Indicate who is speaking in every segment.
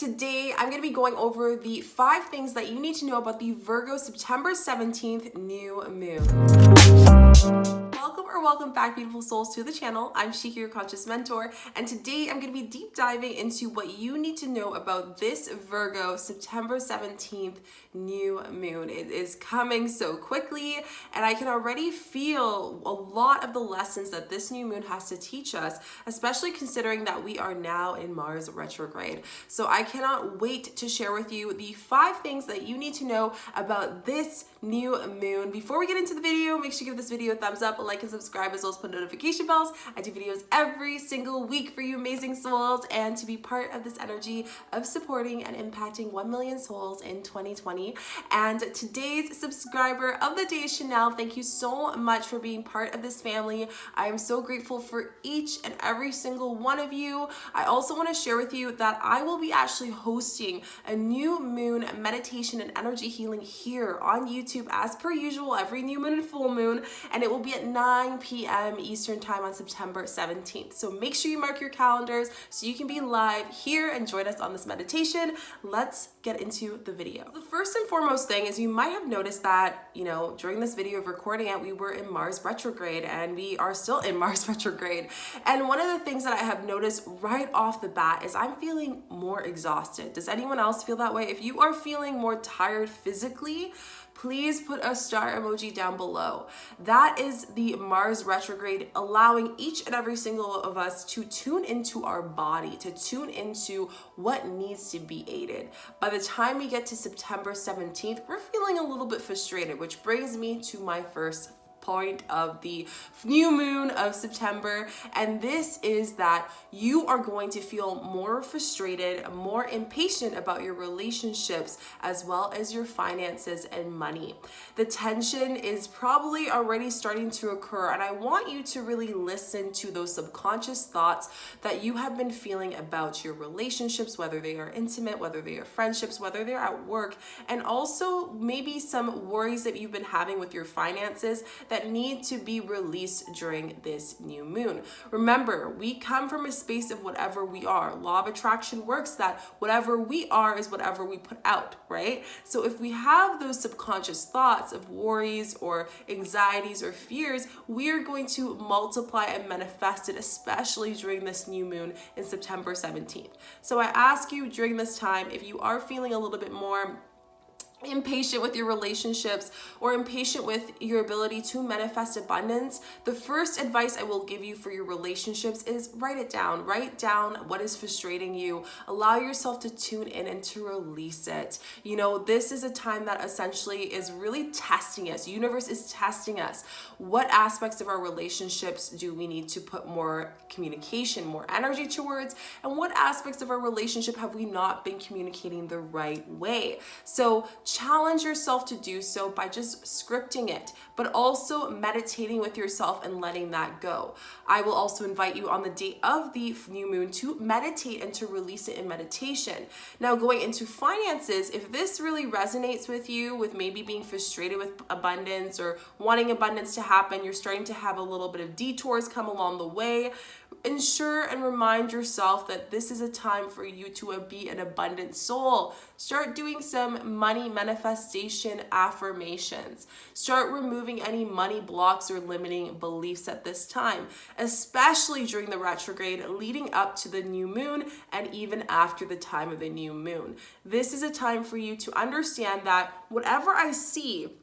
Speaker 1: Today, I'm going to be going over the 5 things that you need to know about the Virgo September 17th new moon. Welcome back, beautiful souls, to the channel. I'm Shika, your conscious mentor, and today I'm going to be deep diving into what you need to know about this Virgo September 17th new moon. It is coming so quickly, and I can already feel a lot of the lessons that this new moon has to teach us, especially considering that we are now in Mars retrograde. So I cannot wait to share with you the 5 things that you need to know about this new moon. Before we get into the video, make sure you give this video a thumbs up, a like, and subscribe, as well as put notification bells. I do videos every single week for you amazing souls, and to be part of this energy of supporting and impacting 1 million souls in 2020. And today's subscriber of the day is Chanel. Thank you so much for being part of this family. I am so grateful for each and every single one of you. I also want to share with you that I will be actually hosting a new moon meditation and energy healing here on YouTube as per usual every new moon and full moon, and it will be at 9 p.m. Eastern time on September 17th. So make sure you mark your calendars so you can be live here and join us on this meditation. Let's get into the video. The first and foremost thing is, you might have noticed that, during this video of recording it, we were in Mars retrograde, and we are still in Mars retrograde. And one of the things that I have noticed right off the bat is I'm feeling more exhausted. Does anyone else feel that way? If you are feeling more tired physically, please put a star emoji down below. That is the Mars retrograde allowing each and every single of us to tune into our body, to tune into what needs to be aided. By the time we get to September 17th, we're feeling a little bit frustrated, which brings me to my first point of the new moon of September, and this is that you are going to feel more frustrated, more impatient about your relationships, as well as your finances and money. The tension is probably already starting to occur, and I want you to really listen to those subconscious thoughts that you have been feeling about your relationships, whether they are intimate, whether they are friendships, whether they're at work, and also maybe some worries that you've been having with your finances that need to be released during this new moon. Remember, we come from a space of whatever we are. Law of attraction works that whatever we are is whatever we put out, right? So if we have those subconscious thoughts of worries or anxieties or fears, we are going to multiply and manifest it, especially during this new moon in September 17th. So I ask you during this time, if you are feeling a little bit more impatient with your relationships or impatient with your ability to manifest abundance, the first advice I will give you for your relationships is write it down. Write down what is frustrating you. Allow yourself to tune in and to release it. This is a time that essentially is really testing us. The universe is testing us. What aspects of our relationships do we need to put more communication, more energy towards, and what aspects of our relationship have we not been communicating the right way? So challenge yourself to do so by just scripting it, but also meditating with yourself and letting that go. I will also invite you on the day of the new moon to meditate and to release it in meditation. Now, going into finances, if this really resonates with you, with maybe being frustrated with abundance or wanting abundance to happen, you're starting to have a little bit of detours come along the way, ensure and remind yourself that this is a time for you to be an abundant soul. Start doing some money manifestation affirmations. Start removing any money blocks or limiting beliefs at this time, especially during the retrograde leading up to the new moon and even after the time of the new moon. This is a time for you to understand that whatever I see,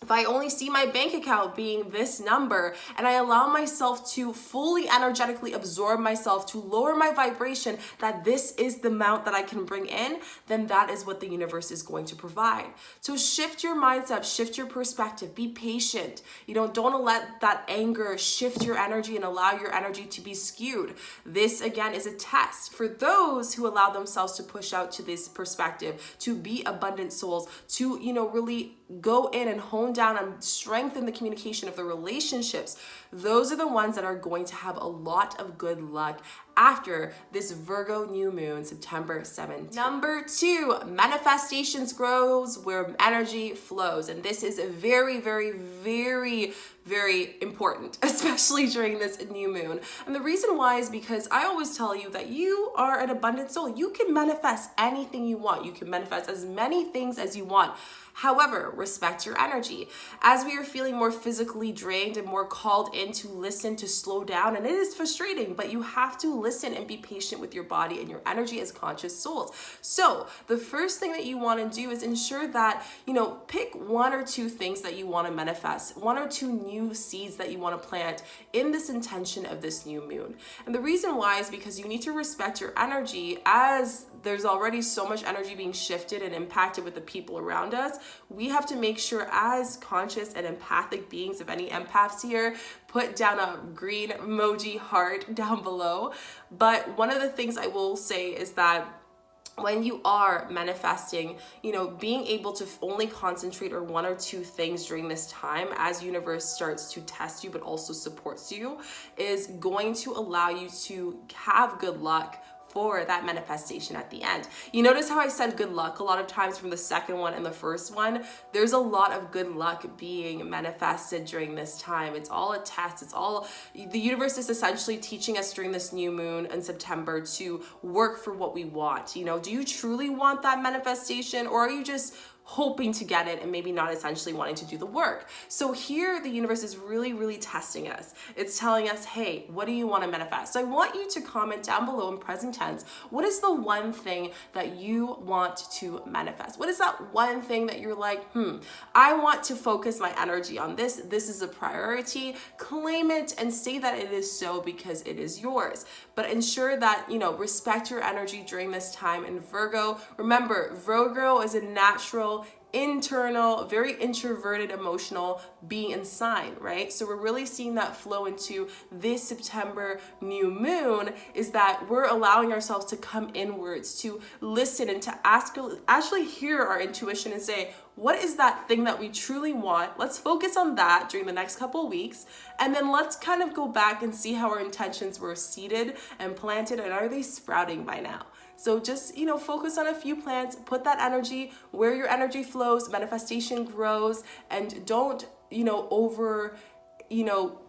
Speaker 1: if I only see my bank account being this number and I allow myself to fully energetically absorb myself, to lower my vibration, that this is the amount that I can bring in, then that is what the universe is going to provide. So shift your mindset, shift your perspective, be patient. Don't let that anger shift your energy and allow your energy to be skewed. This again is a test for those who allow themselves to push out to this perspective, to be abundant souls, to, really go in and hone down and strengthen the communication of the relationships. Those are the ones that are going to have a lot of good luck after this Virgo new moon, September 7th. Number 2, manifestations grows where energy flows. And this is a very, very, very very important, especially during this new moon. And the reason why is because I always tell you that you are an abundant soul. You can manifest anything you want. You can manifest as many things as you want. However, respect your energy. As we are feeling more physically drained and more called in to listen, to slow down, and it is frustrating, but you have to listen and be patient with your body and your energy as conscious souls. So the first thing that you want to do is ensure that, pick one or two things that you want to manifest, one or two new seeds that you want to plant in this intention of this new moon. And the reason why is because you need to respect your energy, as there's already so much energy being shifted and impacted with the people around us. We have to make sure, as conscious and empathic beings, if any empaths here, put down a green emoji heart down below. But one of the things I will say is that when you are manifesting, being able to only concentrate on one or two things during this time, as universe starts to test you but also supports you, is going to allow you to have good luck for that manifestation at the end. You notice how I said good luck a lot of times from the second one and the first one? There's a lot of good luck being manifested during this time. It's all a test. The universe is essentially teaching us during this new moon in September to work for what we want. Do you truly want that manifestation, or are you just hoping to get it and maybe not essentially wanting to do the work? So here the universe is really, really testing us. It's telling us, hey, what do you want to manifest? So I want you to comment down below in present tense, what is the one thing that you want to manifest? What is that one thing that you're like, I want to focus my energy on this. This is a priority. Claim it and say that it is so, because it is yours. But ensure that, respect your energy during this time. And Virgo, remember, Virgo is a natural, internal, very introverted, emotional being and sign, right? So we're really seeing that flow into this September new moon, is that we're allowing ourselves to come inwards, to listen and to actually hear our intuition and say, what is that thing that we truly want? Let's focus on that during the next couple of weeks. And then let's kind of go back and see how our intentions were seeded and planted, and are they sprouting by now? So just, focus on a few plants, put that energy where your energy flows, manifestation grows, and don't,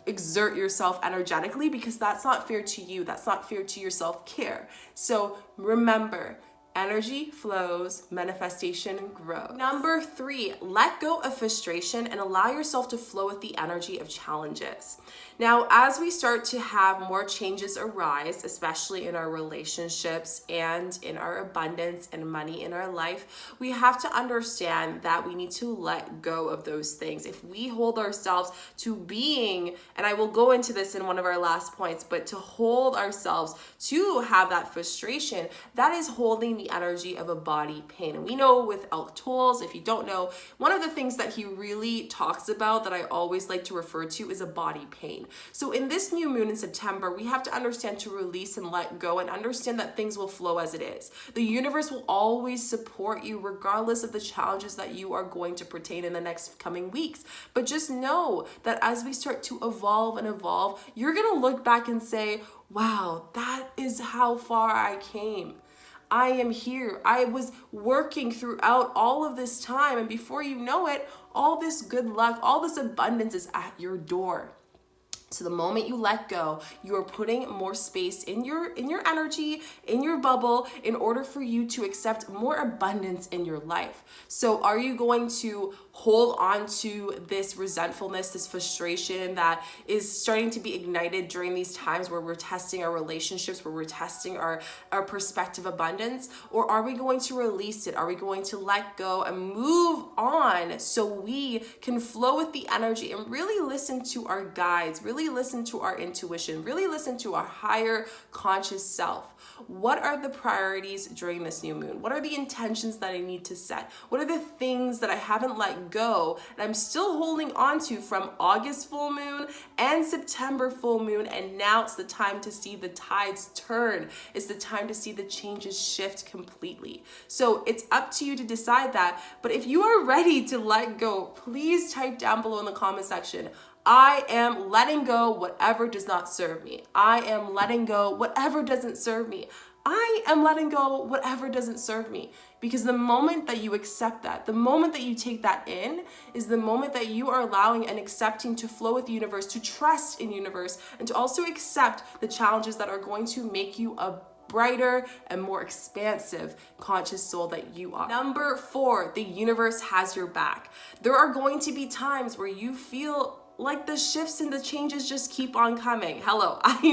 Speaker 1: exert yourself energetically, because that's not fair to you. That's not fair to your self-care. So remember, energy flows, manifestation grows. Number 3, let go of frustration and allow yourself to flow with the energy of challenges. Now, as we start to have more changes arise, especially in our relationships and in our abundance and money in our life, we have to understand that we need to let go of those things. If we hold ourselves to being, and I will go into this in one of our last points, but to hold ourselves to have that frustration, that is holding the energy of a body pain. And we know with Elk Tolls, if you don't know, one of the things that he really talks about that I always like to refer to is a body pain. So in this new moon in September, we have to understand to release and let go, and understand that things will flow as it is. The universe will always support you regardless of the challenges that you are going to pertain in the next coming weeks. But just know that as we start to evolve and evolve, you're going to look back and say, wow, that is how far I came. I am here. I was working throughout all of this time, and before you know it, all this good luck, all this abundance is at your door. So the moment you let go, you are putting more space in your energy, in your bubble, in order for you to accept more abundance in your life. So are you going to hold on to this resentfulness, this frustration that is starting to be ignited during these times where we're testing our relationships, where we're testing our perspective abundance? Or are we going to release it? Are we going to let go and move on so we can flow with the energy and really listen to our guides, really listen to our intuition, really listen to our higher conscious self? What are the priorities during this new moon? What are the intentions that I need to set? What are the things that I haven't let go and I'm still holding on to from August full moon and September full moon? And now it's the time to see the tides turn. It's the time to see the changes shift completely. So it's up to you to decide that. But if you are ready to let go, please type down below in the comment section, I am letting go whatever does not serve me. I am letting go whatever doesn't serve me. I am letting go whatever doesn't serve me. Because the moment that you accept that, the moment that you take that in, is the moment that you are allowing and accepting to flow with the universe, to trust in universe, and to also accept the challenges that are going to make you a brighter and more expansive conscious soul that you are. Number 4, the universe has your back. There are going to be times where you feel like the shifts and the changes just keep on coming. Hello, I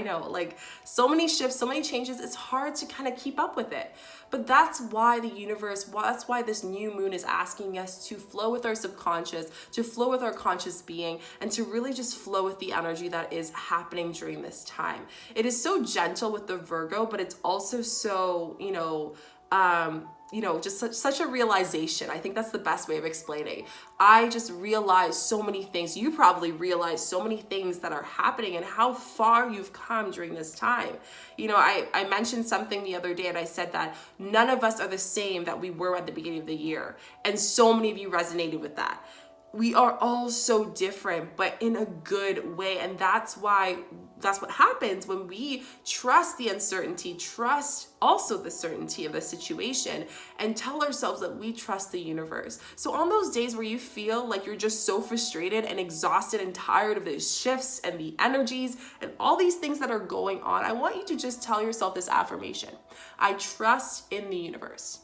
Speaker 1: know, like so many shifts, so many changes, it's hard to kind of keep up with it. But that's why the universe, that's why this new moon is asking us to flow with our subconscious, to flow with our conscious being, and to really just flow with the energy that is happening during this time. It is so gentle with the Virgo, but it's also so, just such a realization. I think that's the best way of explaining. I just realized so many things. You probably realize so many things that are happening and how far you've come during this time. I mentioned something the other day and I said that none of us are the same that we were at the beginning of the year. And so many of you resonated with that. We are all so different, but in a good way. And that's what happens when we trust the uncertainty, trust also the certainty of the situation, and tell ourselves that we trust the universe. So on those days where you feel like you're just so frustrated and exhausted and tired of the shifts and the energies and all these things that are going on, I want you to just tell yourself this affirmation. I trust in the universe.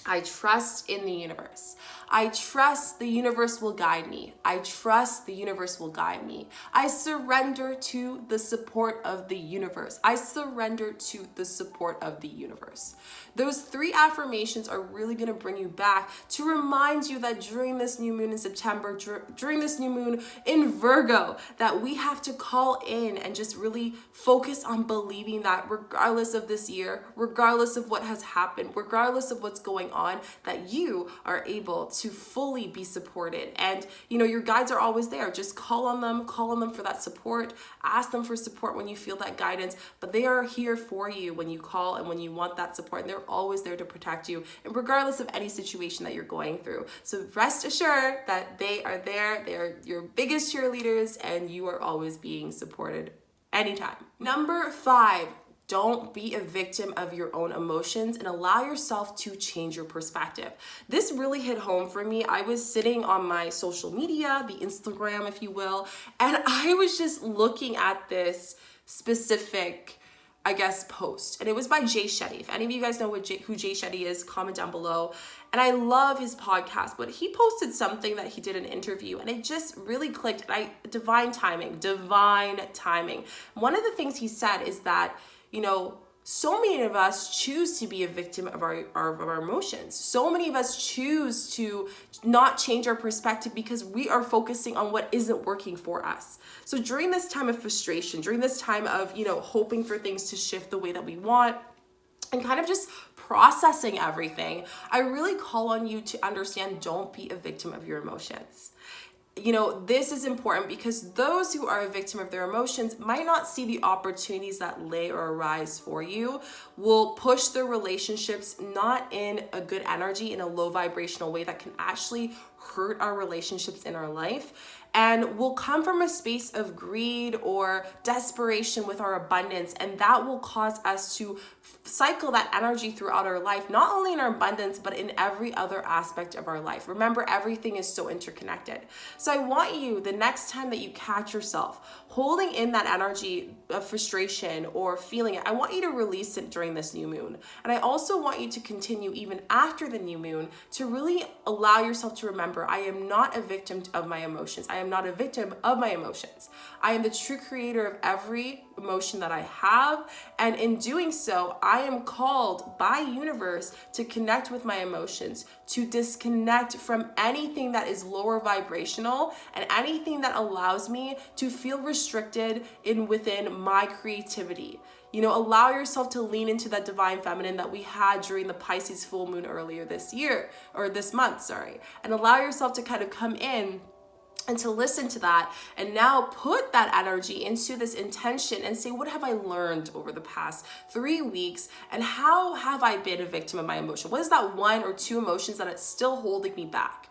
Speaker 1: I trust in the universe. I trust the universe will guide me. I trust the universe will guide me. I surrender to the support of the universe. I surrender to the support of the universe. Those 3 affirmations are really going to bring you back to remind you that during this new moon in September, during this new moon in Virgo, that we have to call in and just really focus on believing that regardless of this year, regardless of what has happened, regardless of what's going on, that you are able to fully be supported. And your guides are always there. Just call on them for that support. Ask them for support when you feel that guidance, but they are here for you when you call and when you want that support, and they're always there to protect you, and regardless of any situation that you're going through. So rest assured that they are there. They're your biggest cheerleaders, and you are always being supported anytime. Number 5, don't be a victim of your own emotions and allow yourself to change your perspective. This really hit home for me. I was sitting on my social media, the Instagram, if you will, and I was just looking at this specific, post. And it was by Jay Shetty. If any of you guys know who Jay Shetty is, comment down below. And I love his podcast, but he posted something that he did an interview and it just really clicked. Divine timing. One of the things he said is that, so many of us choose to be a victim of our emotions. So many of us choose to not change our perspective because we are focusing on what isn't working for us. So during this time of frustration, during this time of, hoping for things to shift the way that we want, and kind of just processing everything, I really call on you to understand, don't be a victim of your emotions. This is important because those who are a victim of their emotions might not see the opportunities that lay or arise for you, will push their relationships not in a good energy, in a low vibrational way that can actually hurt our relationships in our life, and will come from a space of greed or desperation with our abundance, and that will cause us to cycle that energy throughout our life, not only in our abundance, but in every other aspect of our life. Remember, everything is so interconnected. So I want you, the next time that you catch yourself holding in that energy of frustration or feeling it, I want you to release it during this new moon. And I also want you to continue even after the new moon to really allow yourself to remember, I am not a victim of my emotions. I am not a victim of my emotions. I am the true creator of every emotion that I have. And in doing so, I am called by universe to connect with my emotions, to disconnect from anything that is lower vibrational and anything that allows me to feel restricted within my creativity. Allow yourself to lean into that divine feminine that we had during the Pisces full moon earlier this month, and allow yourself to kind of come in and to listen to that, and now put that energy into this intention and say, what have I learned over the past 3 weeks, and how have I been a victim of my emotion? What is that 1 or 2 emotions that it's still holding me back?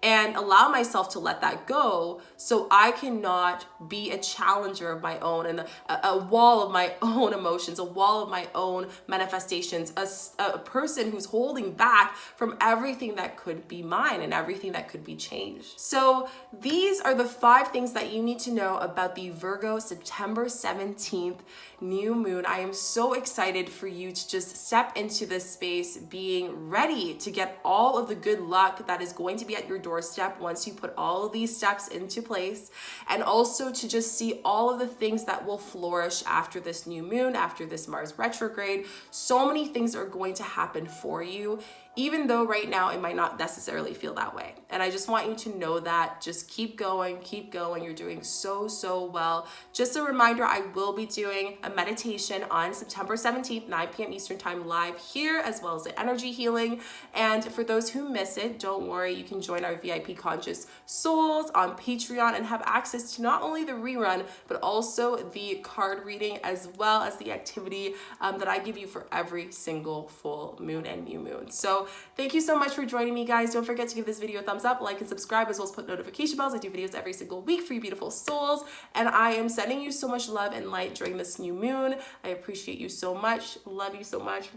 Speaker 1: and allow myself to let that go so I cannot be a challenger of my own and a wall of my own emotions, a wall of my own manifestations, a person who's holding back from everything that could be mine and everything that could be changed. So these are the 5 things that you need to know about the Virgo September 17th new moon. I am so excited for you to just step into this space being ready to get all of the good luck that is going to be at your doorstep once you put all of these steps into place, and also to just see all of the things that will flourish after this new moon, after this Mars retrograde. So many things are going to happen for you, even though right now it might not necessarily feel that way. And I just want you to know that. Just keep going, keep going. You're doing so well. Just a reminder, I will be doing a meditation on September 17th, 9 p.m. Eastern Time live here, as well as the energy healing. And for those who miss it, don't worry, you can join our VIP Conscious Souls on Patreon and have access to not only the rerun, but also the card reading, as well as the activity that I give you for every single full moon and new moon. So thank you so much for joining me, guys. Don't forget to give this video a thumbs up, like, and subscribe, as well as put notification bells. I do videos every single week for you beautiful souls, and I am sending you so much love and light during this new moon. I appreciate you so much. Love you so much.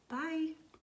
Speaker 1: Bye.